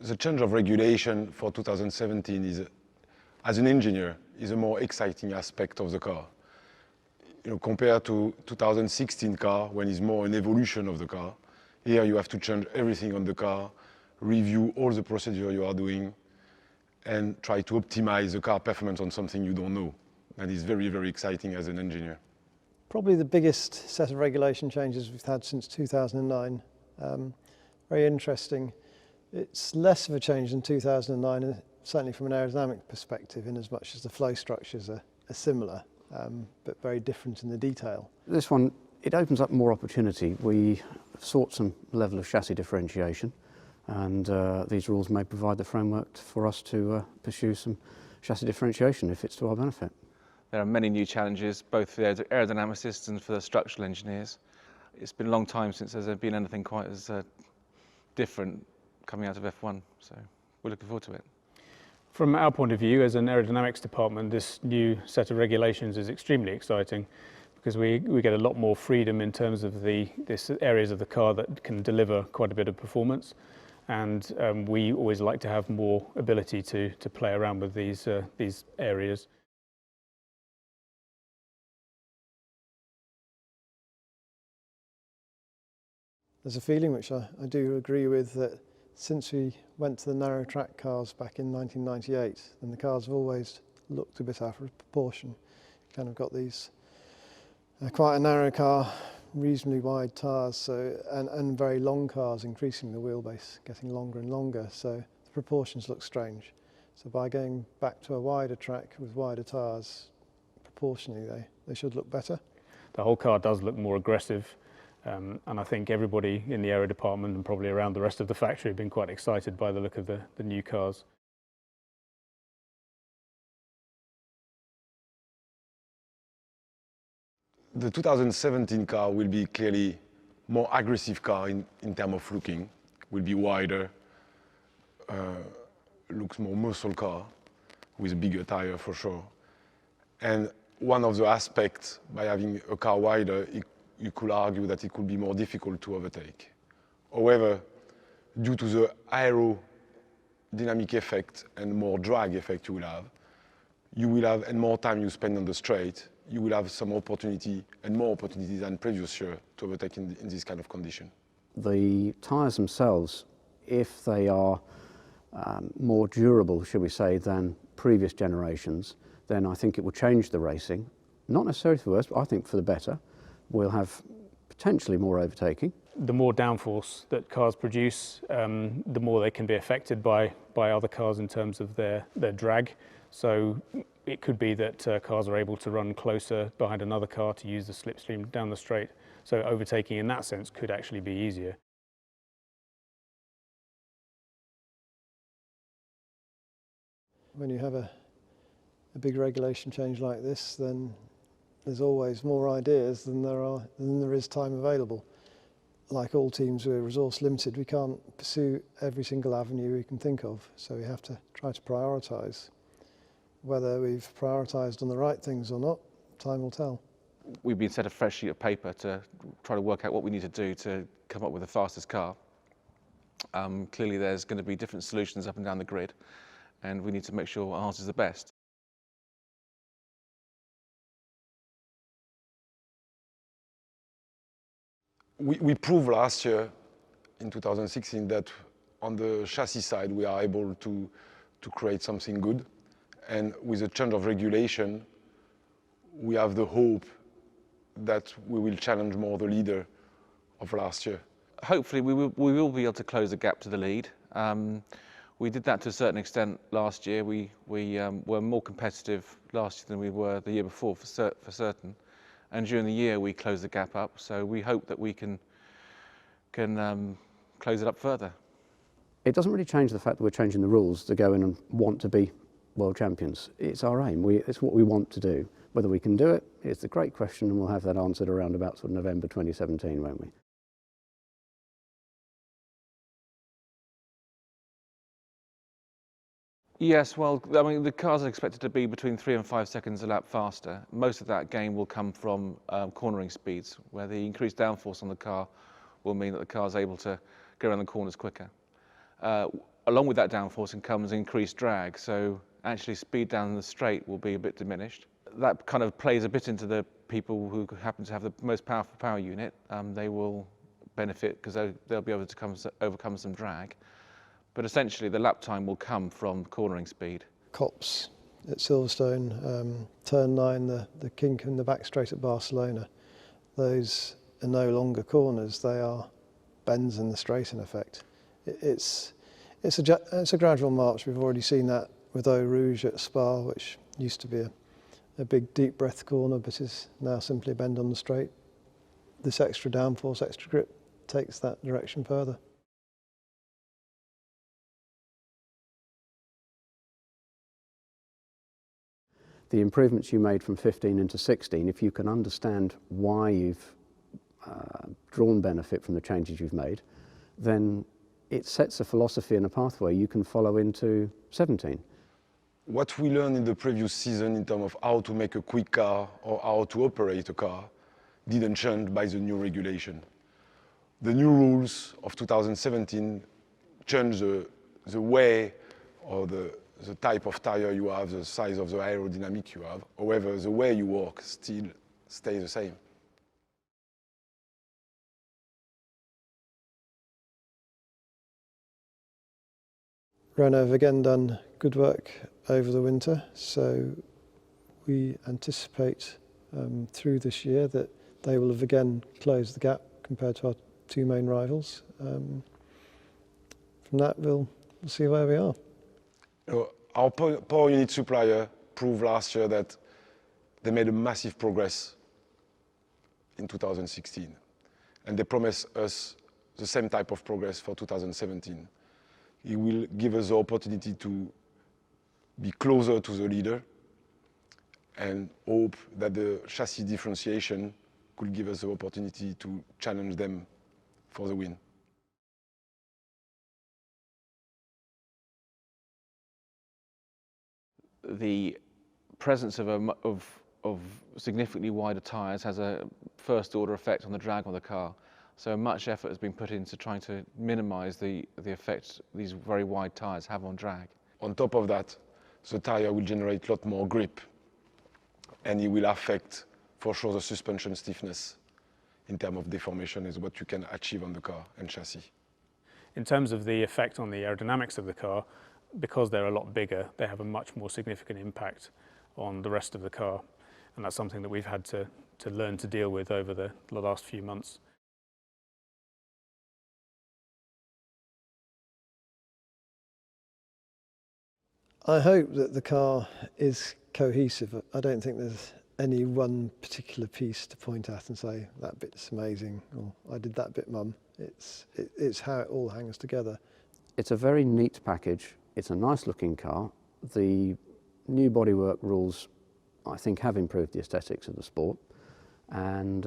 The change of regulation for 2017 is, as an engineer, is a more exciting aspect of the car. Compared to 2016 car, when it's more an evolution of the car, here you have to change everything on the car, review all the procedure you are doing, and try to optimize the car performance on something you don't know. And it's very, very exciting as an engineer. Probably the biggest set of regulation changes we've had since 2009. Very interesting. It's less of a change than 2009, certainly from an aerodynamic perspective, in as much as the flow structures are similar, but very different in the detail. This one, it opens up more opportunity. We sought some level of chassis differentiation, and these rules may provide the framework for us to pursue some chassis differentiation if it's to our benefit. There are many new challenges, both for the aerodynamicists and for the structural engineers. It's been a long time since there's been anything quite as different coming out of F1, so we're looking forward to it. From our point of view, as an aerodynamics department, this new set of regulations is extremely exciting because we get a lot more freedom in terms of these areas of the car that can deliver quite a bit of performance. And we always like to have more ability to play around with these areas. There's a feeling, which I do agree with, that since we went to the narrow track cars back in 1998, then the cars have always looked a bit out of proportion. You kind of got these quite a narrow car, reasonably wide tyres, and very long cars, increasing the wheelbase, getting longer and longer, so the proportions look strange. So by going back to a wider track with wider tyres, proportionally they should look better. The whole car does look more aggressive. And I think everybody in the aero department and probably around the rest of the factory have been quite excited by the look of the new cars. The 2017 car will be clearly more aggressive car in terms of looking, will be wider, looks more muscle car with a bigger tire for sure. And one of the aspects by having a car wider, you could argue that it could be more difficult to overtake. However, due to the aerodynamic effect and more drag effect you will have, and more time you spend on the straight, you will have some opportunity and more opportunities than previous year to overtake in this kind of condition. The tyres themselves, if they are more durable, shall we say, than previous generations, then I think it will change the racing. Not necessarily for the worse, but I think for the better. We'll have potentially more overtaking. The more downforce that cars produce, the more they can be affected by other cars in terms of their drag. So it could be that cars are able to run closer behind another car to use the slipstream down the straight. So overtaking in that sense could actually be easier. When you have a big regulation change like this, then there's always more ideas than there is time available. Like all teams, we're resource limited. We can't pursue every single avenue we can think of, so we have to try to prioritise. Whether we've prioritised on the right things or not, time will tell. We've been set a fresh sheet of paper to try to work out what we need to do to come up with the fastest car. Clearly there's going to be different solutions up and down the grid, and we need to make sure ours is the best. We proved last year, in 2016, that on the chassis side we are able to create something good. And with the change of regulation, we have the hope that we will challenge more the leader of last year. Hopefully we will be able to close the gap to the lead. We did that to a certain extent last year. We were more competitive last year than we were the year before for certain. And during the year we closed the gap up, so we hope that we can close it up further. It doesn't really change the fact that we're changing the rules to go in and want to be world champions. It's our aim, it's what we want to do. Whether we can do it is a great question, and we'll have that answered around about sort of November 2017, won't we? Yes, well, I mean, the cars are expected to be between 3 and 5 seconds a lap faster. Most of that gain will come from cornering speeds, where the increased downforce on the car will mean that the car is able to go around the corners quicker. along with that downforcing comes increased drag, so actually speed down the straight will be a bit diminished. That kind of plays a bit into the people who happen to have the most powerful power unit. They will benefit because they'll be able to overcome some drag. But essentially the lap time will come from cornering speed. Copse at Silverstone, turn 9, the kink in the back straight at Barcelona, those are no longer corners, they are bends in the straight in effect. It's a gradual march. We've already seen that with Eau Rouge at Spa, which used to be a big deep breath corner but is now simply a bend on the straight. This extra downforce, extra grip takes that direction further. The improvements you made from 15 into 16, if you can understand why you've drawn benefit from the changes you've made, then it sets a philosophy and a pathway you can follow into 17. What we learned in the previous season in terms of how to make a quick car or how to operate a car didn't change by the new regulation. The new rules of 2017 changed the way or the type of tire you have, the size of the aerodynamic you have. However, the way you work still stays the same. Renault have again done good work over the winter, so we anticipate through this year that they will have again closed the gap compared to our two main rivals. From that, we'll see where we are. Our power unit supplier proved last year that they made a massive progress in 2016, and they promise us the same type of progress for 2017. It will give us the opportunity to be closer to the leader and hope that the chassis differentiation could give us the opportunity to challenge them for the win. The presence of significantly wider tyres has a first order effect on the drag on the car. So much effort has been put into trying to minimise the effect these very wide tyres have on drag. On top of that, the tyre will generate a lot more grip, and it will affect, for sure, the suspension stiffness in terms of deformation is what you can achieve on the car and chassis. In terms of the effect on the aerodynamics of the car, because they're a lot bigger, they have a much more significant impact on the rest of the car. And that's something that we've had to learn to deal with over the last few months. I hope that the car is cohesive. I don't think there's any one particular piece to point at and say, that bit's amazing, or I did that bit, Mum. It's how it all hangs together. It's a very neat package. It's a nice looking car. The new bodywork rules, I think, have improved the aesthetics of the sport. And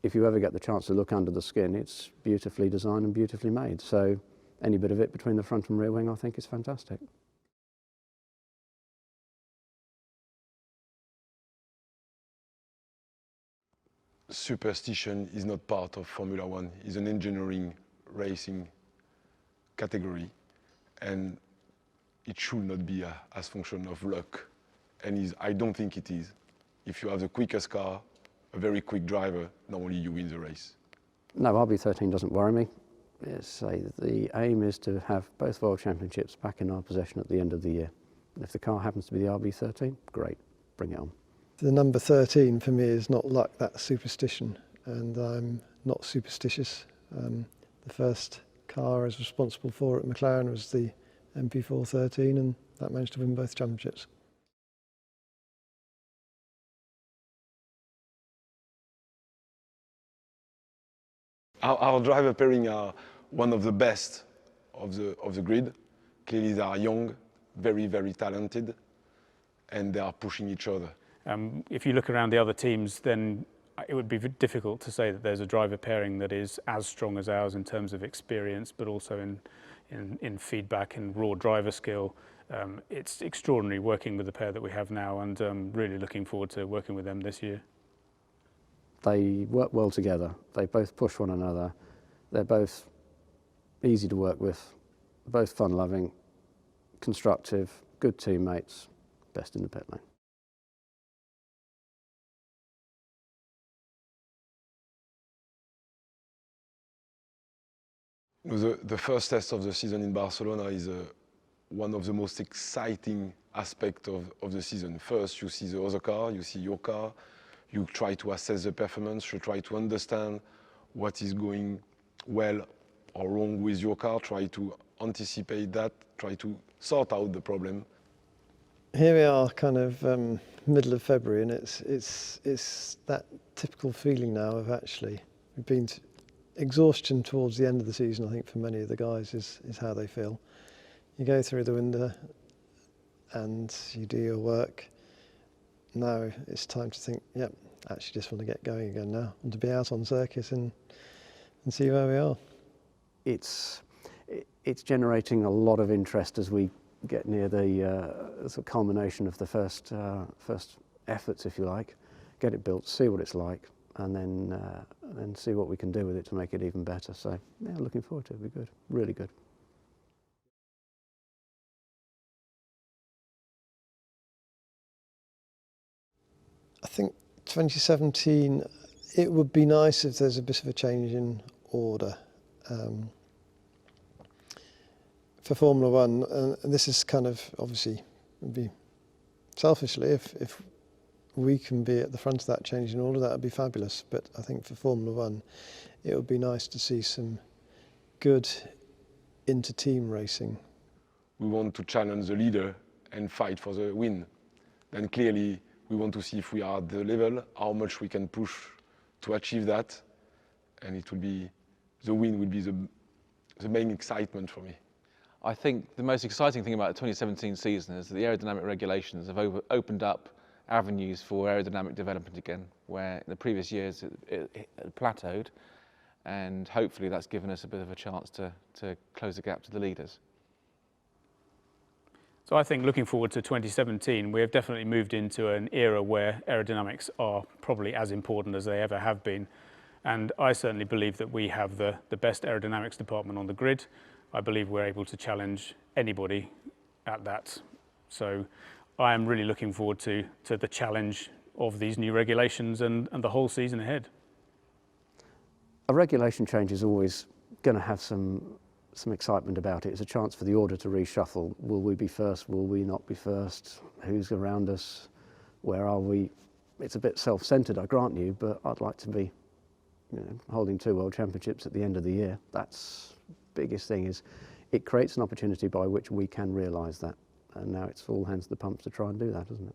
if you ever get the chance to look under the skin, it's beautifully designed and beautifully made. So any bit of it between the front and rear wing, I think, is fantastic. Superstition is not part of Formula One. It's an engineering racing category, and it should not be as function of luck. And I don't think it is. If you have the quickest car, a very quick driver, normally you win the race. No, RB13 doesn't worry me. The aim is to have both World Championships back in our possession at the end of the year. And if the car happens to be the RB13, great, bring it on. The number 13 for me is not luck, that's superstition, and I'm not superstitious. The first car I was responsible for at McLaren was the MP413, and that managed to win both championships. Our driver pairing are one of the best of the grid. Clearly they are young, very, very talented, and they are pushing each other. If you look around the other teams, then it would be difficult to say that there's a driver pairing that is as strong as ours in terms of experience, but also in feedback and raw driver skill. It's extraordinary working with the pair that we have now, and really looking forward to working with them this year. They work well together. They both push one another. They're both easy to work with, both fun-loving, constructive, good teammates, best in the pit lane. The first test of the season in Barcelona is one of the most exciting aspects of the season. First, you see the other car, you see your car, you try to assess the performance, you try to understand what is going well or wrong with your car, try to anticipate that, try to sort out the problem. Here we are, kind of middle of February, and it's that typical feeling now of actually we've been exhaustion towards the end of the season. I think for many of the guys is how they feel. You go through the winter and you do your work. Now it's time to think, yep, actually just want to get going again now, and to be out on circuit and see where we are. It's generating a lot of interest as we get near the sort of culmination of the first efforts, if you like. Get it built, see what it's like, and then see what we can do with it to make it even better. So yeah, looking forward to it. It'll be good, really good. I think 2017, it would be nice if there's a bit of a change in order for Formula One, and this is kind of obviously would be selfishly if we can be at the front of that change in order, that would be fabulous. But I think for Formula One, it would be nice to see some good inter-team racing. We want to challenge the leader and fight for the win. Then clearly we want to see if we are at the level, how much we can push to achieve that, and it will be, the win will be the main excitement for me. I think the most exciting thing about the 2017 season is that the aerodynamic regulations have opened up avenues for aerodynamic development again, where in the previous years it plateaued, and hopefully that's given us a bit of a chance to close the gap to the leaders. So I think looking forward to 2017, we have definitely moved into an era where aerodynamics are probably as important as they ever have been. And I certainly believe that we have the best aerodynamics department on the grid. I believe we're able to challenge anybody at that. So I am really looking forward to the challenge of these new regulations and the whole season ahead. A regulation change is always going to have some excitement about it. It's a chance for the order to reshuffle. Will we be first? Will we not be first? Who's around us? Where are we? It's a bit self-centered, I grant you, but I'd like to be, holding 2 world championships at the end of the year. That's the biggest thing, is it creates an opportunity by which we can realise that. And now it's all hands to the pumps to try and do that, isn't it?